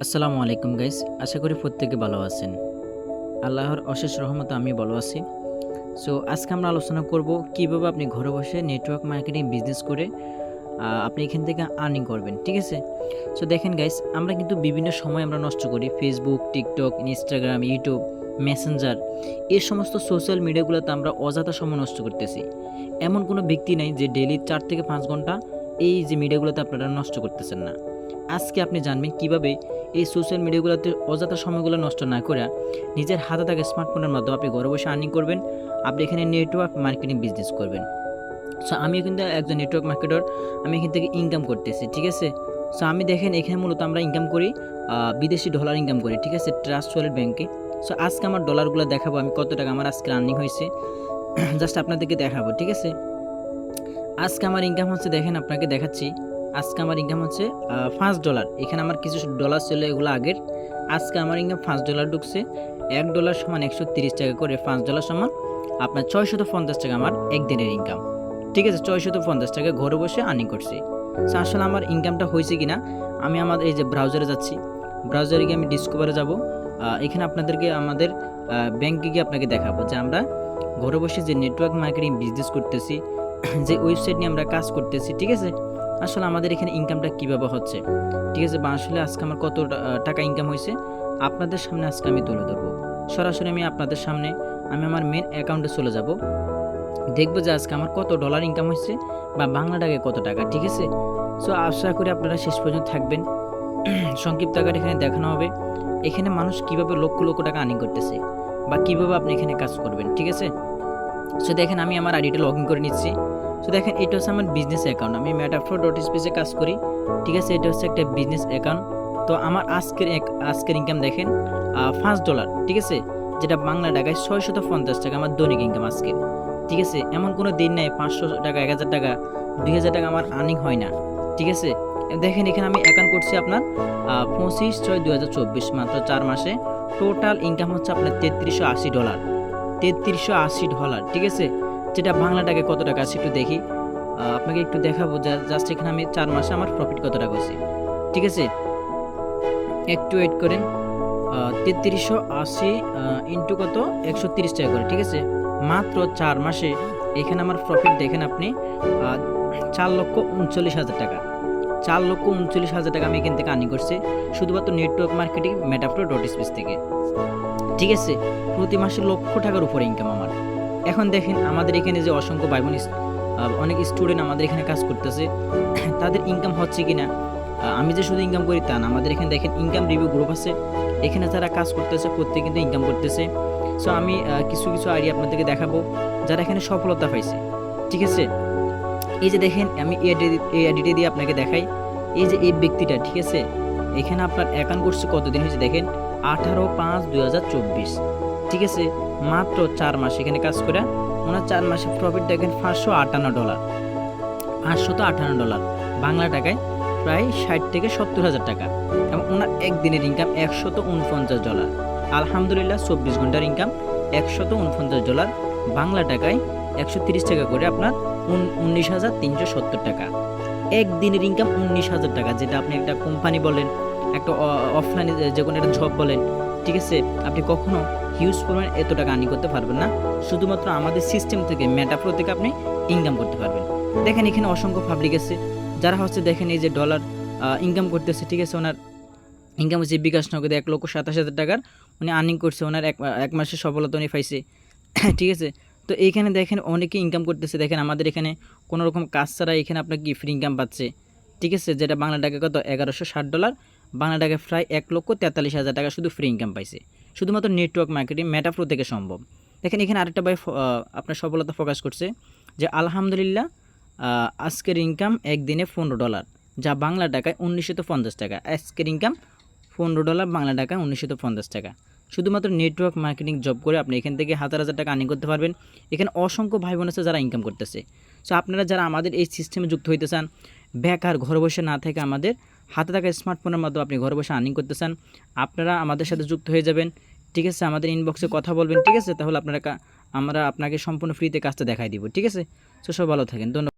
আসসালামু আলাইকুম গাইস, আশা করি প্রত্যেকে ভালো আছেন। আল্লাহর অশেষ রহমতে আমি ভালো আছি। সো আজকে আমরা আলোচনা করব কিভাবে আপনি ঘরে বসে নেটওয়ার্ক মার্কেটিং বিজনেস করে আপনি এখান থেকে আর্নিং করবেন, ঠিক আছে? সো দেখেন গাইস, আমরা কিন্তু বিভিন্ন সময় আমরা নষ্ট করি Facebook, TikTok, Instagram, YouTube, Messenger, এই সমস্ত সোশ্যাল মিডিয়াগুলোতে আমরা অযথা সময় নষ্ট করতেছি। এমন কোনো ব্যক্তি নাই যে ডেইলি 4 থেকে 5 ঘন্টা এই যে মিডিয়াগুলোতে আপনারা নষ্ট করতেছেন না। আজকে আপনি জানবেন কিভাবে এই সোশ্যাল মিডিয়াগুলোতে অযথা সময়গুলো নষ্ট না করে নিজের হাতে থাকা স্মার্টফোনের মাধ্যমে আপনি ঘরে বসে আর্নিং করবেন। আপনি এখানে নেটওয়ার্ক মার্কেটিং বিজনেস করবেন। সো আমিও কিন্তু একজন নেটওয়ার্ক মার্কেটার, আমি এখান থেকে ইনকাম করতেছি, ঠিক আছে? সো আমি দেখেন এখানে মূলত আমরা ইনকাম করি বিদেশি ডলার ইনকাম করি, ঠিক আছে, ট্রাস্ট ওয়ালেট ব্যাংকে। সো আজকে আমার ডলারগুলো দেখাবো আমি কত টাকা আমার আজকে আর্নিং হয়েছে, জাস্ট আপনাদেরকে দেখাবো, ঠিক আছে? আজকে আমার ইনকাম হচ্ছে, দেখেন আপনাকে দেখাচ্ছি। আজকে আমার ইনকাম হচ্ছে $5। এখানে আমার কিছু ডলার ছিল, এগুলো আগের। আজকে আমার ইনকাম $5 ঢুকছে। $1 সমান 130 টাকা করে, $5 সমান আপনার 650 টাকা আমার একদিনের ইনকাম, ঠিক আছে? 650 টাকা ঘরে বসে আর্নিং করছি। সো আসলে আমার ইনকামটা হয়েছে কিনা আমি আমার এই যে ব্রাউজারে যাচ্ছি, ব্রাউজারে গিয়ে আমি ডিসকভারে যাব। এখানে আপনাদেরকে আমাদের ব্যাংকে গিয়ে আপনাকে দেখাবো যে আমরা ঘরে বসে যে নেটওয়ার্ক মার্কেটিং বিজনেস করতেছি, যে ওয়েবসাইট নিয়ে আমরা কাজ করতেছি, ঠিক আছে? আসলে আমাদের এখানে ইনকামটা কীভাবে হচ্ছে, ঠিক আছে, বা আসলে আজকে আমার কত টাকা ইনকাম হয়েছে আপনাদের সামনে আজকে আমি তুলে ধরবো। সরাসরি আমি আপনাদের সামনে আমি আমার মেন অ্যাকাউন্টে চলে যাব, দেখবো যে আজকে আমার কত ডলার ইনকাম হয়েছে বা বাংলা টাকায় কত টাকা, ঠিক আছে? সো আশা করি আপনারা শেষ পর্যন্ত থাকবেন। সংক্ষিপ্ত আকারে এখানে দেখানো হবে এখানে মানুষ কিভাবে লক্ষ লক্ষ টাকা আর্নিং করতেছে বা কিভাবে আপনি এখানে কাজ করবেন, ঠিক আছে? সো দেখেন আমি আমার আইডিটা লগ ইন করে নিচ্ছি। সো দেখেন এটা হচ্ছে আমার বিজনেস অ্যাকাউন্ট, আমি metaflow.space কাজ করি, ঠিক আছে? এটা হচ্ছে একটা বিজনেস অ্যাকাউন্ট। তো আমার আজকের ইনকাম দেখেন $5, ঠিক আছে, যেটা বাংলা টাকায় 650 টাকা আমার দৈনিক ইনকাম আজকে, ঠিক আছে? এমন কোনো দিন নাই 500 টাকা, 1000 টাকা, 2000 টাকা আমার আর্নিং হয় না, ঠিক আছে? দেখেন এখানে আমি অ্যাকাউন্ট করছি আপনার 25/6/2024, মাত্র 4 মাসে টোটাল ইনকাম হচ্ছে আপনার $3380, $3380, ঠিক আছে? যেটা বাংলা টাকায় কত টাকা আছে একটু দেখি, আপনাকে একটু দেখাবো। জাস্ট এখানে আমি 4 মাসে আমার প্রফিট কত টাকা হয়েছে, ঠিক আছে? একটু ওয়েট করেন। 3380 ইন্টু কত, 130 টাকা করে, ঠিক আছে? মাত্র 4 মাসে এখানে আমার প্রফিট দেখেন আপনি 4,39,000 টাকা, 4,39,000 টাকা আমি এখান থেকে আর্নিং করছি শুধুমাত্র নেটওয়ার্ক মার্কেটিং metaflow.space থেকে, ঠিক আছে? প্রতি মাসে লক্ষ টাকার উপরে ইনকাম আমার। এখন দেখেন আমাদের এখানে যে অসংখ্য ভাই বোন অনেক স্টুডেন্ট আমাদের এখানে কাজ করতেছে, তাদের ইনকাম হচ্ছে কিনা আমি যে শুধু ইনকাম করি তা না, আমাদের এখানে দেখেন ইনকাম রিভিউ গ্রুপ আছে, এখানে যারা কাজ করতেছে প্রত্যেকে কিন্তু ইনকাম করতেছে। সো আমি কিছু কিছু আইডিয়া আপনাদেরকে দেখাবো যারা এখানে সফলতা পাইছে, ঠিক আছে? এই যে দেখেন আমি এই আইডিটা দিয়ে আপনাকে দেখাই, এই যে এই ব্যক্তিটা, ঠিক আছে, এখানে আপনার অ্যাকাউন্ট করছে কতদিন হয়েছে দেখেন 18/5/2024, ঠিক আছে? মাত্র 4 মাস এখানে কাজ করে ওনার 4 মাসে প্রফিট দেখেন $558, $558 বাংলা টাকায় প্রায় 60 থেকে 70,000 টাকা, এবং ওনার একদিনের ইনকাম $149। আলহামদুলিল্লাহ 24 ঘন্টার ইনকাম $149, বাংলা টাকায় 130 টাকা করে আপনার 19,370 টাকা। একদিনের ইনকাম 19,000 টাকা, যেটা আপনি একটা কোম্পানি বলেন, একটা অফলাইনে যে কোনো একটা জব বলেন, ঠিক আছে, আপনি কখনো হিউজ পরিমাণ এত টাকা আর্নিং করতে পারবেন না। শুধুমাত্র আমাদের সিস্টেম থেকে মেটাফ্লো থেকে আপনি ইনকাম করতে পারবেন। দেখেন এখানে অসংখ্য পাবলিক আছে যারা হচ্ছে দেখেন এই যে ডলার ইনকাম করতেছে, ঠিক আছে? ওনার ইনকাম হচ্ছে বিকাশ নগদে 1,27,000 টাকার উনি আর্নিং করছে, ওনার এক মাসের সফলতা উনি পাইছে, ঠিক আছে? তো এইখানে দেখেন অনেকে ইনকাম করতেছে, দেখেন আমাদের এখানে কোনো রকম কাজ ছাড়া এখানে আপনার কি ফ্রি ইনকাম পাচ্ছে, ঠিক আছে? যেটা বাংলা টাকায় কত $1,160, বাংলা টাকায় প্রায় 1,43,000 টাকা শুধু ফ্রি ইনকাম পাইছে, শুধুমাত্র নেটওয়ার্ক মার্কেটিং মেটাফ্লো থেকে সম্ভব। দেখেন এখানে আরেকটা ভাই আপনার সফলতা ফোকাস করছে যে আলহামদুলিল্লাহ আজকের ইনকাম একদিনে $15, যা বাংলা টাকায় 1,950 টাকা। আজকের ইনকাম $15, বাংলা টাকায় 1,950 টাকা। শুধুমাত্র নেটওয়ার্ক মার্কেটিং জব করে আপনি এখান থেকে হাজার হাজার টাকা আর্নিং করতে পারবেন। এখানে অসংখ্য ভাই বোন আছে যারা ইনকাম করতেছে। সো আপনারা যারা আমাদের এই সিস্টেমে যুক্ত হইতে চান, বেকার ঘরে বসে না থেকে আমাদের হাতে থাকা স্মার্টফোনের মাধ্যমে আপনি ঘরে বসে আর্নিং করতে চান, আপনারা আমাদের সাথে যুক্ত হয়ে যাবেন, ঠিক আছে? আমাদের ইনবক্সে কথা বলবেন, ঠিক আছে? তাহলে আমরা আপনাকে সম্পূর্ণ ফ্রিতে কাজটা দেখাই দিব, ঠিক আছে? সো সব ভালো থাকেন, ধন্যবাদ।